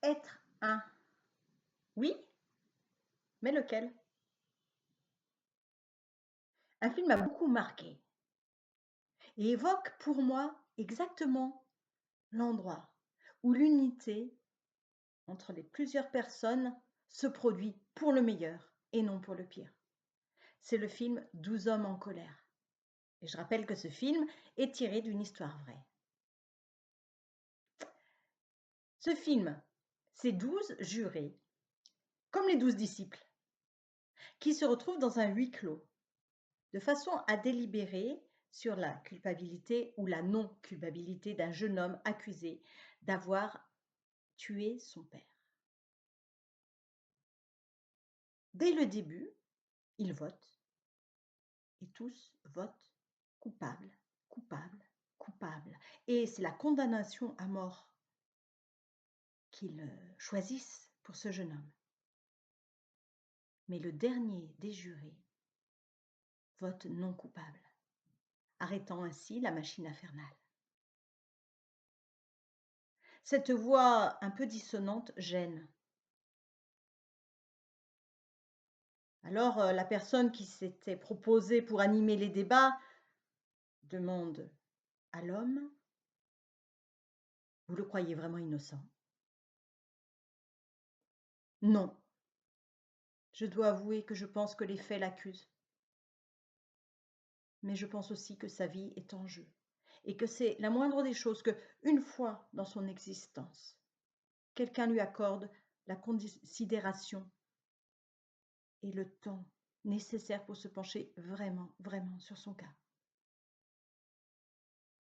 Être un. Oui, mais lequel? Un film m'a beaucoup marqué et évoque pour moi exactement l'endroit où l'unité entre les plusieurs personnes se produit pour le meilleur et non pour le pire. C'est le film 12 hommes en colère. Et je rappelle que ce film est tiré d'une histoire vraie. Ce film, c'est 12 jurés, comme les 12 disciples, qui se retrouvent dans un huis clos, de façon à délibérer sur la culpabilité ou la non-culpabilité d'un jeune homme accusé d'avoir tué son père. Dès le début, ils votent et tous votent coupable, coupable, coupable. Et c'est la condamnation à mort qu'ils choisissent pour ce jeune homme. Mais le dernier des jurés vote non coupable, arrêtant ainsi la machine infernale. Cette voix un peu dissonante gêne. Alors la personne qui s'était proposée pour animer les débats demande à l'homme: vous le croyez vraiment innocent? Non. Je dois avouer que je pense que les faits l'accusent. Mais je pense aussi que sa vie est en jeu et que c'est la moindre des choses que, une fois dans son existence, quelqu'un lui accorde la considération et le temps nécessaire pour se pencher vraiment, vraiment sur son cas.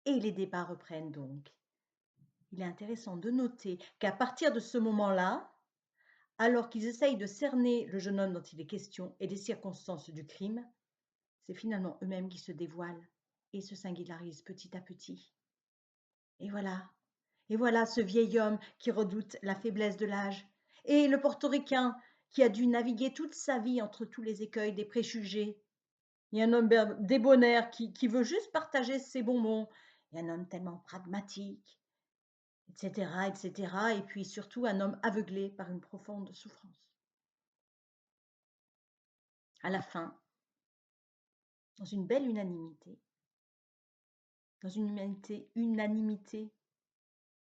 Et les débats reprennent donc. Il est intéressant de noter qu'à partir de ce moment-là, alors qu'ils essayent de cerner le jeune homme dont il est question et les circonstances du crime, c'est finalement eux-mêmes qui se dévoilent et se singularisent petit à petit. Et voilà ce vieil homme qui redoute la faiblesse de l'âge, et le portoricain qui a dû naviguer toute sa vie entre tous les écueils des préjugés. Il y a un homme débonnaire qui veut juste partager ses bonbons, il y a un homme tellement pragmatique, etc., etc., et puis surtout un homme aveuglé par une profonde souffrance. À la fin, dans une belle unanimité, dans une unanimité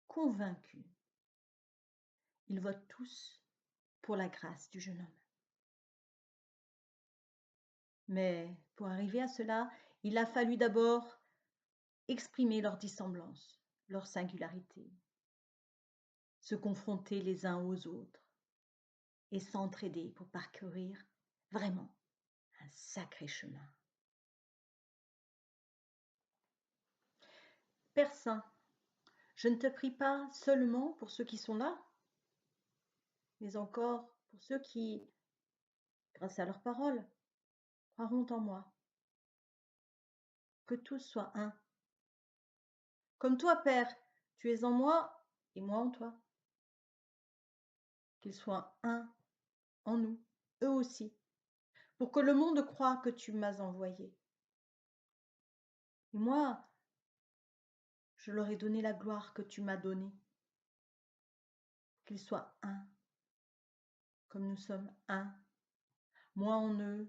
convaincue, ils votent tous pour la grâce du jeune homme. Mais pour arriver à cela, il a fallu d'abord exprimer leur dissemblance, leur singularité, se confronter les uns aux autres et s'entraider pour parcourir vraiment un sacré chemin. Père Saint, je ne te prie pas seulement pour ceux qui sont là, mais encore pour ceux qui, grâce à leurs paroles, croiront en moi. Que tous soient un. Comme toi, Père, tu es en moi et moi en toi. Qu'ils soient un en nous, eux aussi, pour que le monde croie que tu m'as envoyé. Et moi, je leur ai donné la gloire que tu m'as donnée. Qu'ils soient un, comme nous sommes un, moi en eux,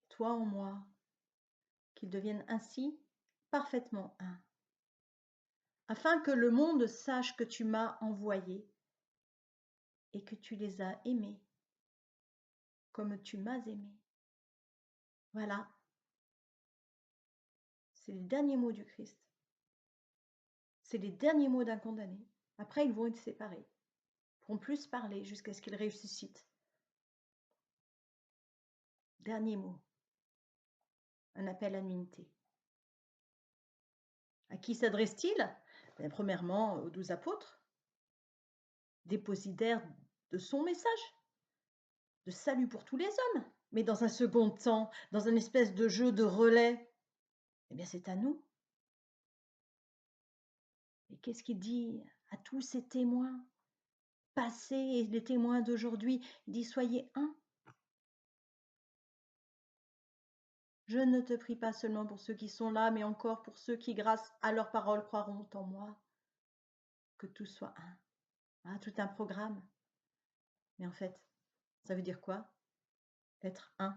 toi en moi, qu'ils deviennent ainsi parfaitement un, afin que le monde sache que tu m'as envoyé et que tu les as aimés comme tu m'as aimé. Voilà, c'est les derniers mots du Christ. C'est les derniers mots d'un condamné. Après, ils vont être séparés. Ils pourront plus parler jusqu'à ce qu'ils ressuscitent. Dernier mot. Un appel à l'unité. À qui s'adresse-t-il? Premièrement, aux 12 apôtres, dépositaires de son message, de salut pour tous les hommes. Mais dans un second temps, dans un espèce de jeu de relais, eh bien c'est à nous. Et qu'est-ce qu'il dit à tous ces témoins passés et les témoins d'aujourd'hui? Il dit: soyez un. Je ne te prie pas seulement pour ceux qui sont là, mais encore pour ceux qui, grâce à leurs paroles, croiront en moi. Que tout soit un. Ah, tout un programme. Mais en fait, ça veut dire quoi? Être un.